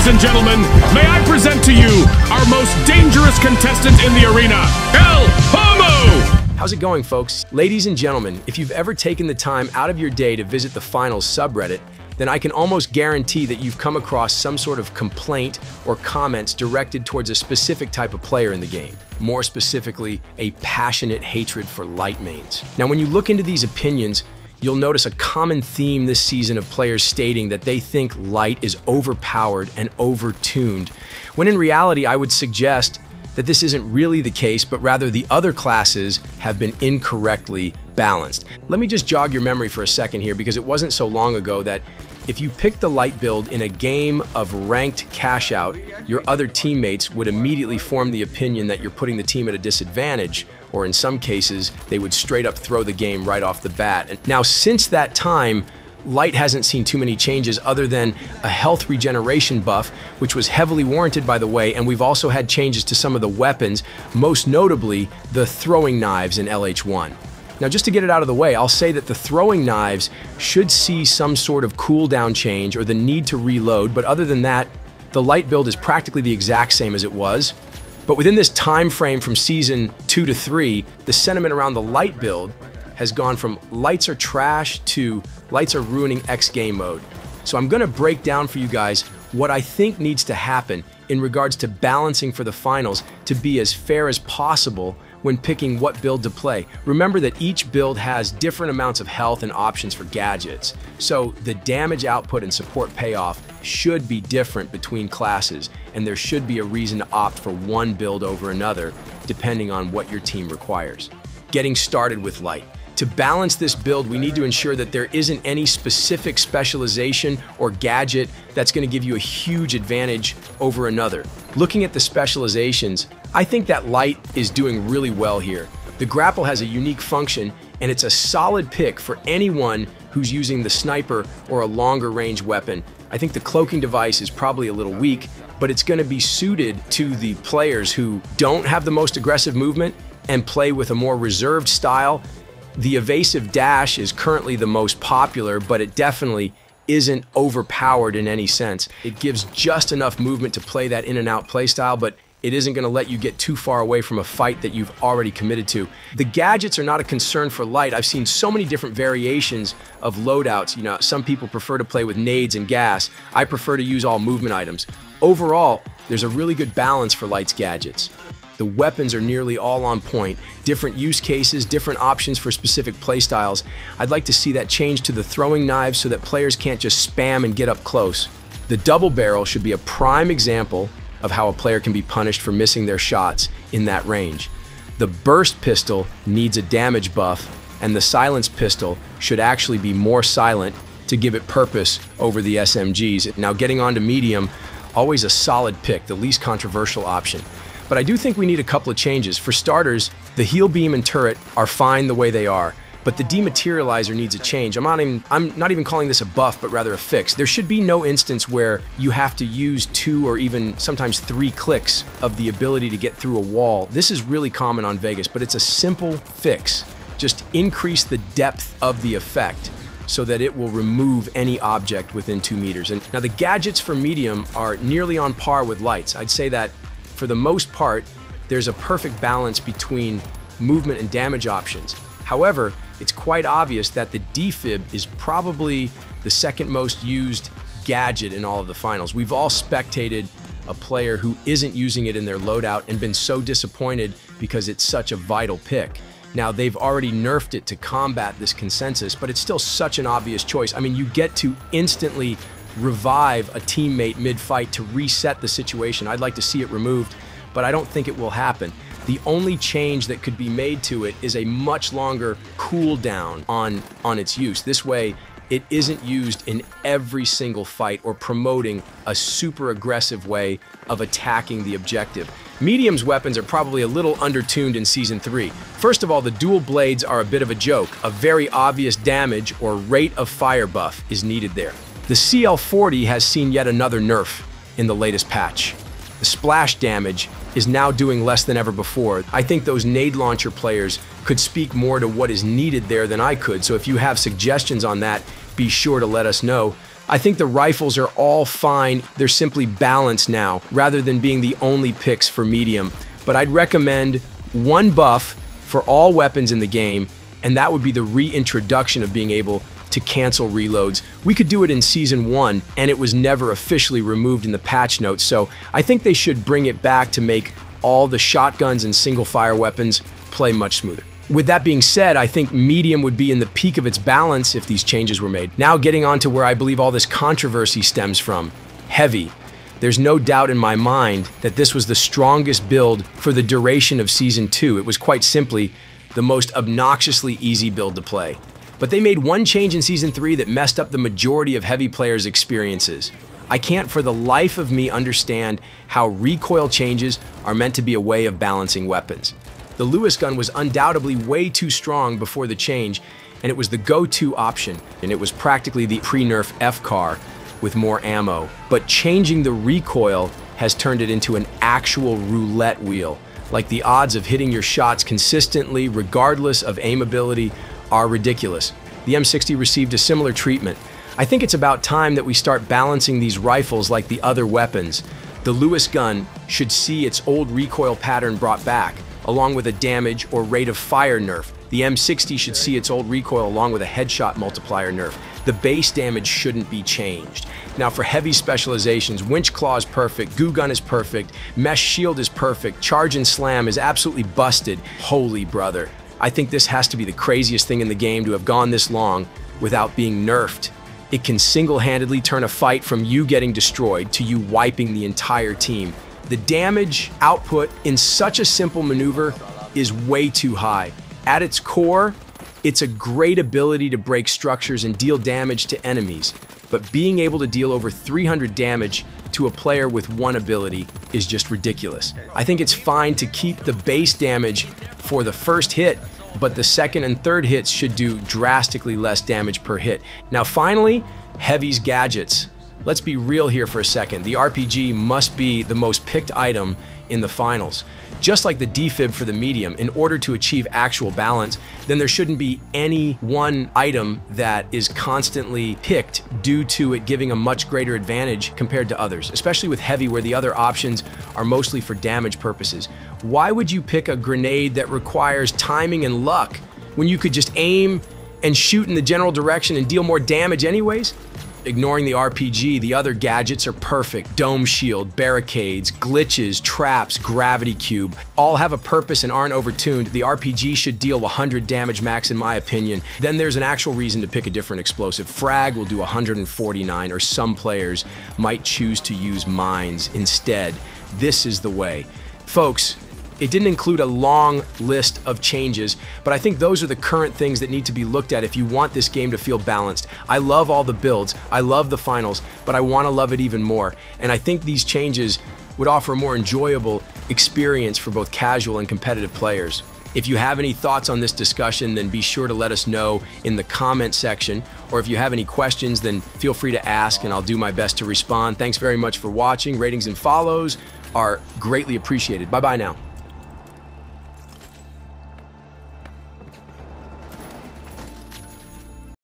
Ladies and gentlemen, may I present to you our most dangerous contestant in the arena, El Homo! How's it going, folks? Ladies and gentlemen, if you've ever taken the time out of your day to visit the Finals subreddit, then I can almost guarantee that you've come across some sort of complaint or comments directed towards a specific type of player in the game. More specifically, a passionate hatred for light mains. Now, when you look into these opinions, you'll notice a common theme this season of players stating that they think light is overpowered and overtuned, when in reality, I would suggest that this isn't really the case, but rather the other classes have been incorrectly balanced. Let me just jog your memory for a second here, because it wasn't so long ago that if you picked the light build in a game of ranked cash out, your other teammates would immediately form the opinion that you're putting the team at a disadvantage, or in some cases, they would straight up throw the game right off the bat. And now, since that time, Light hasn't seen too many changes other than a health regeneration buff, which was heavily warranted, by the way, and we've also had changes to some of the weapons, most notably the throwing knives in LH1. Now, just to get it out of the way, I'll say that the throwing knives should see some sort of cooldown change or the need to reload, but other than that, the light build is practically the exact same as it was. But within this time frame from Season 2 to 3, the sentiment around the light build has gone from lights are trash to lights are ruining X game mode. So I'm gonna break down for you guys what I think needs to happen in regards to balancing for the finals to be as fair as possible when picking what build to play. Remember that each build has different amounts of health and options for gadgets. So the damage output and support payoff should be different between classes, and there should be a reason to opt for one build over another, depending on what your team requires. Getting started with light. To balance this build, we need to ensure that there isn't any specific specialization or gadget that's going to give you a huge advantage over another. Looking at the specializations, I think that light is doing really well here. The grapple has a unique function, and it's a solid pick for anyone who's using the sniper or a longer range weapon. I think the cloaking device is probably a little weak, but it's going to be suited to the players who don't have the most aggressive movement and play with a more reserved style. The evasive dash is currently the most popular, but it definitely isn't overpowered in any sense. It gives just enough movement to play that in and out play style, but it isn't going to let you get too far away from a fight that you've already committed to. The gadgets are not a concern for light. I've seen so many different variations of loadouts. You know, some people prefer to play with nades and gas. I prefer to use all movement items. Overall, there's a really good balance for light's gadgets. The weapons are nearly all on point. Different use cases, different options for specific playstyles. I'd like to see that change to the throwing knives so that players can't just spam and get up close. The double barrel should be a prime example of how a player can be punished for missing their shots in that range. The burst pistol needs a damage buff, and the silence pistol should actually be more silent to give it purpose over the SMGs. Now, getting on to medium, always a solid pick, the least controversial option. But I do think we need a couple of changes. For starters, the heal beam and turret are fine the way they are, but the dematerializer needs a change. I'm not even calling this a buff, but rather a fix. There should be no instance where you have to use 2 or even sometimes 3 clicks of the ability to get through a wall. This is really common on Vegas, but it's a simple fix. Just increase the depth of the effect so that it will remove any object within 2 meters. And now the gadgets for medium are nearly on par with lights. I'd say that for the most part, there's a perfect balance between movement and damage options. However, it's quite obvious that the defib is probably the second most used gadget in all of the finals. We've all spectated a player who isn't using it in their loadout and been so disappointed because it's such a vital pick. Now, they've already nerfed it to combat this consensus, but it's still such an obvious choice. I mean, you get to instantly revive a teammate mid-fight to reset the situation. I'd like to see it removed, but I don't think it will happen. The only change that could be made to it is a much longer cooldown on its use. This way, it isn't used in every single fight or promoting a super aggressive way of attacking the objective. Medium's weapons are probably a little undertuned in Season 3. First of all, the dual blades are a bit of a joke. A very obvious damage or rate of fire buff is needed there. The CL40 has seen yet another nerf in the latest patch. The splash damage is now doing less than ever before. I think those nade launcher players could speak more to what is needed there than I could, so if you have suggestions on that, be sure to let us know. I think the rifles are all fine. They're simply balanced now, rather than being the only picks for medium. But I'd recommend one buff for all weapons in the game, and that would be the reintroduction of being able to cancel reloads. We could do it in Season 1, and it was never officially removed in the patch notes, so I think they should bring it back to make all the shotguns and single-fire weapons play much smoother. With that being said, I think medium would be in the peak of its balance if these changes were made. Now getting on to where I believe all this controversy stems from, heavy. There's no doubt in my mind that this was the strongest build for the duration of Season 2. It was quite simply the most obnoxiously easy build to play. But they made one change in Season 3 that messed up the majority of heavy players' experiences. I can't for the life of me understand how recoil changes are meant to be a way of balancing weapons. The Lewis gun was undoubtedly way too strong before the change, and it was the go-to option, and it was practically the pre-nerf F-car with more ammo. But changing the recoil has turned it into an actual roulette wheel. Like the odds of hitting your shots consistently, regardless of aim ability, are ridiculous. The M60 received a similar treatment. I think it's about time that we start balancing these rifles like the other weapons. The Lewis gun should see its old recoil pattern brought back, along with a damage or rate of fire nerf. The M60 should see its old recoil along with a headshot multiplier nerf. The base damage shouldn't be changed. Now for heavy specializations, winch claw is perfect, goo gun is perfect, mesh shield is perfect, charge and slam is absolutely busted. Holy brother. I think this has to be the craziest thing in the game to have gone this long without being nerfed. It can single-handedly turn a fight from you getting destroyed to you wiping the entire team. The damage output in such a simple maneuver is way too high. At its core, it's a great ability to break structures and deal damage to enemies, but being able to deal over 300 damage to a player with one ability is just ridiculous. I think it's fine to keep the base damage for the first hit, but the second and third hits should do drastically less damage per hit. Now finally, Heavy's gadgets. Let's be real here for a second. The RPG must be the most picked item in the finals. Just like the defib for the medium, in order to achieve actual balance, then there shouldn't be any one item that is constantly picked due to it giving a much greater advantage compared to others, especially with heavy where the other options are mostly for damage purposes. Why would you pick a grenade that requires timing and luck when you could just aim and shoot in the general direction and deal more damage anyways? Ignoring the RPG, the other gadgets are perfect. Dome shield, barricades, glitches, traps, gravity cube, all have a purpose and aren't overtuned. The RPG should deal 100 damage max in my opinion. Then there's an actual reason to pick a different explosive. Frag will do 149, or some players might choose to use mines instead. This is the way. Folks, it didn't include a long list of changes, but I think those are the current things that need to be looked at if you want this game to feel balanced. I love all the builds, I love the finals, but I want to love it even more. And I think these changes would offer a more enjoyable experience for both casual and competitive players. If you have any thoughts on this discussion, then be sure to let us know in the comment section, or if you have any questions, then feel free to ask and I'll do my best to respond. Thanks very much for watching. Ratings and follows are greatly appreciated. Bye-bye now.